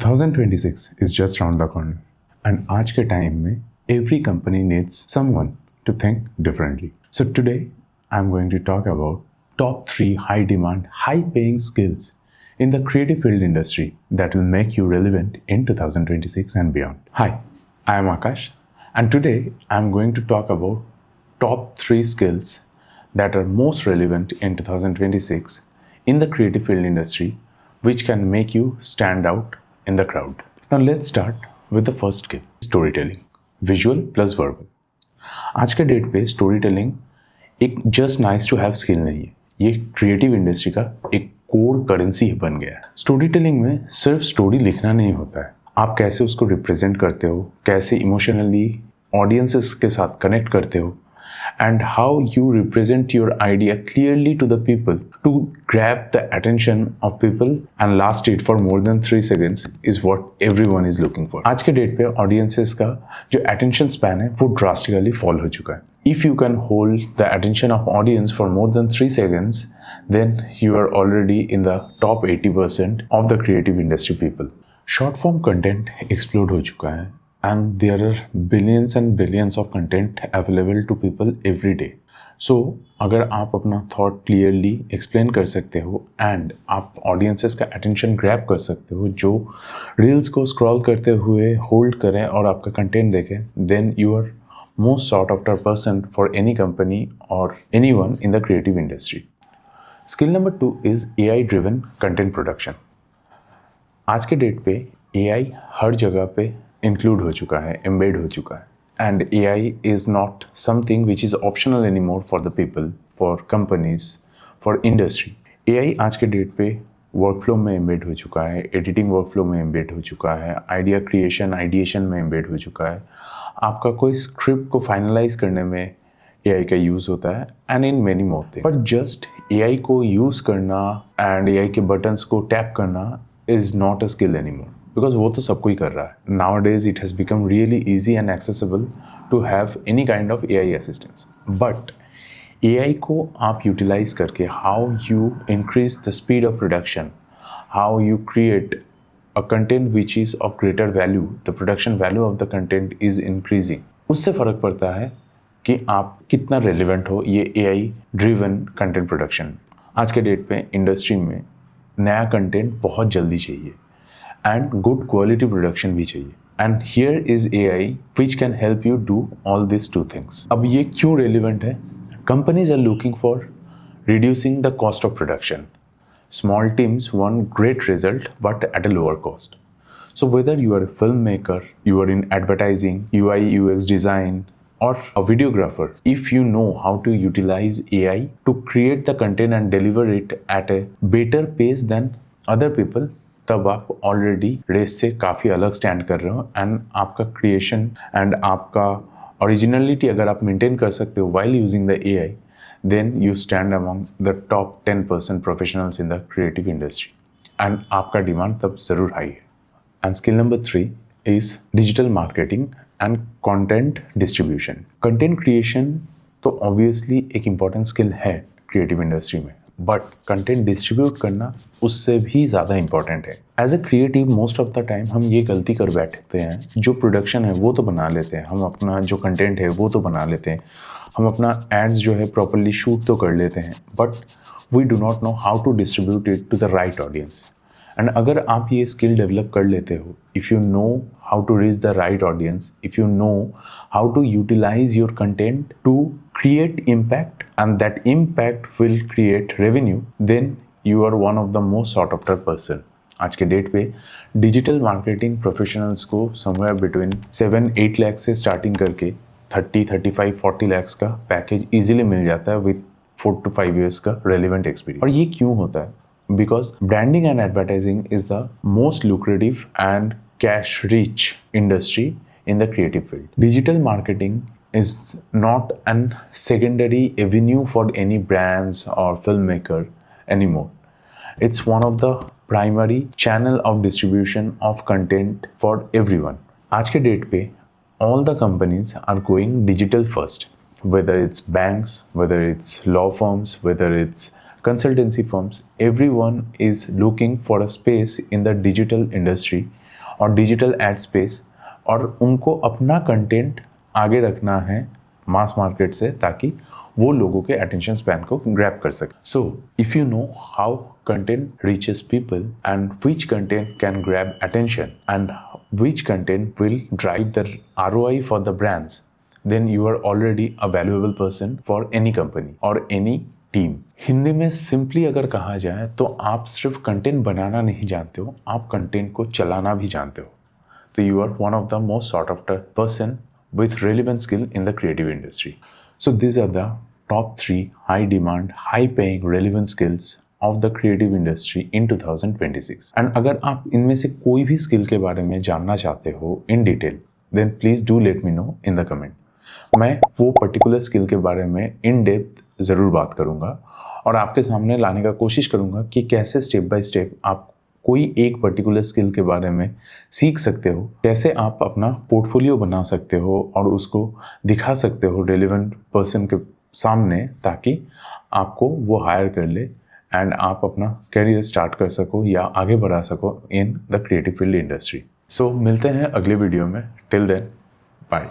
2026 is just around the corner and आज के time में every company needs someone to think differently. So today I'm going to talk about top 3 high demand, high paying skills in the creative field industry that will make you relevant in 2026 and beyond. Hi, I am Akash and today I'm going to talk about top 3 skills that are most relevant in 2026 in the creative field industry which can make you stand out in the crowd. Now let's start with the first skill, storytelling, visual plus verbal. आज के date पे storytelling एक just nice to have skill नहीं है, ये creative industry का एक core currency बन गया है। स्टोरी टेलिंग में सिर्फ स्टोरी लिखना नहीं होता है, आप कैसे उसको रिप्रेजेंट करते हो, कैसे इमोशनली ऑडियंसेस के साथ कनेक्ट करते हो, and how you represent your idea clearly to the people to grab the attention of people and last it for more than 3 seconds is what everyone is looking for. आज के date पे audiences का जो attention span है वो drastically fall हो चुका है. If you can hold the attention of audience for more than 3 seconds, then you are already in the top 80% of the creative industry people. Short form content explode हो चुका है. And there are billions and billions of content available to people every day. So अगर आप अपना thought clearly explain कर सकते हो and आप audiences का attention grab कर सकते हो जो reels को scroll करते हुए hold करें और आपका content देखें, then you are most sought after person for any company or anyone in the creative industry. Skill number 2 is AI driven content production. आज के डेट पे AI हर जगह पे इंक्लूड हो चुका है, एम्बेड हो चुका है and AI is not something which is optional any more for the people, for companies, for industry. AI आज के डेट पे वर्कफ्लो में एम्बेड हो चुका है, एडिटिंग वर्कफ्लो में एम्बेड हो चुका है, आइडिया क्रिएशन आइडिएशन में एम्बेड हो चुका है, आपका कोई स्क्रिप्ट को फाइनलाइज करने में AI का यूज़ होता है and in many more things. But just AI को यूज़ करना एंड AI के बटन्स को टैप करना is not a skill any more, because वो तो सब कोई कर रहा है. Nowadays it has become really easy and accessible to have any kind of AI assistance. But AI को आप यूटिलाइज करके how you increase the speed of production, how you create a content which is of greater value, the production value of the content is increasing. उससे फ़र्क पड़ता है कि आप कितना रेलिवेंट हो ये AI ड्रिवन कंटेंट प्रोडक्शन. आज के डेट पे इंडस्ट्री में नया कंटेंट बहुत जल्दी चाहिए and good quality production भी चाहिए. And here is AI which can help you do all these 2 things. अब ये क्यों relevant है? Companies are looking for reducing the cost of production. Small teams want great result but at a lower cost. So whether you are a filmmaker, you are in advertising, UI UX design or a videographer, if you know how to utilize AI to create the content and deliver it at a better pace than other people, तब आप already raise से काफ़ी अलग stand कर रहे हो and आपका creation and आपका ओरिजिनलिटी अगर आप मेंटेन कर सकते हो while using the AI, then you stand among the top 10% professionals in the creative industry and आपका डिमांड तब ज़रूर हाई है. And skill number 3 is digital marketing and content distribution. Content creation तो ऑब्वियसली एक important skill है creative industry में, but content distribute करना उससे भी ज़्यादा इंपॉर्टेंट है. As a creative most of the time हम ये गलती कर बैठते हैं, जो प्रोडक्शन है वो तो बना लेते हैं, हम अपना जो कंटेंट है वो तो बना लेते हैं, हम अपना एड्स जो है प्रॉपरली शूट तो कर लेते हैं, but we do not know how to distribute it to the right audience. And अगर आप ये स्किल डेवलप कर लेते हो, if you know how to reach the right audience, if you know how to utilize your content to create impact and that impact will create revenue, then you are one of the most sought after person. आज के date पे digital marketing professionals को somewhere between 7-8 lakh से starting करके 30-35-40 लाख का package easily मिल जाता है with 4 to 5 years का रेलिवेंट एक्सपीरियंस. और ये क्यों होता है? Because branding and advertising is the most lucrative and cash rich industry in the creative field. Digital marketing is not an secondary avenue for any brands or filmmaker anymore. It's one of the primary channel of distribution of content for everyone. आज के date पे all the companies are going digital first, whether it's banks, whether it's law firms, whether it's consultancy firms, everyone is looking for a space in the digital industry और digital add space, और उनको अपना content आगे रखना है mass market से ताकि वो लोगों के अटेंशन स्पैन को ग्रैब कर सके. So if you know how content reaches people and which content can grab attention and which content will drive the ROI for the brands, then you are already a valuable person for any company or any team. Hindi में simply अगर कहा जाए तो आप सिर्फ content बनाना नहीं जानते हो, आप कंटेंट को चलाना भी जानते हो. तो you are one of the most sought after person with relevant skill in the creative industry. So these are the top 3 high demand, high paying relevant skills of the creative industry in 2026. And अगर आप इनमें से कोई भी skill के बारे में जानना चाहते हो in detail, then please do let me know in the comment. मैं वो पर्टिकुलर स्किल के बारे में इन डेप्थ ज़रूर बात करूँगा और आपके सामने लाने का कोशिश करूँगा कि कैसे स्टेप बाय स्टेप आप कोई एक पर्टिकुलर स्किल के बारे में सीख सकते हो, कैसे आप अपना पोर्टफोलियो बना सकते हो और उसको दिखा सकते हो रेलेवेंट पर्सन के सामने ताकि आपको वो हायर कर ले एंड आप अपना करियर स्टार्ट कर सको या आगे बढ़ा सको in the creative field industry. So मिलते हैं अगले वीडियो में. Till then, bye.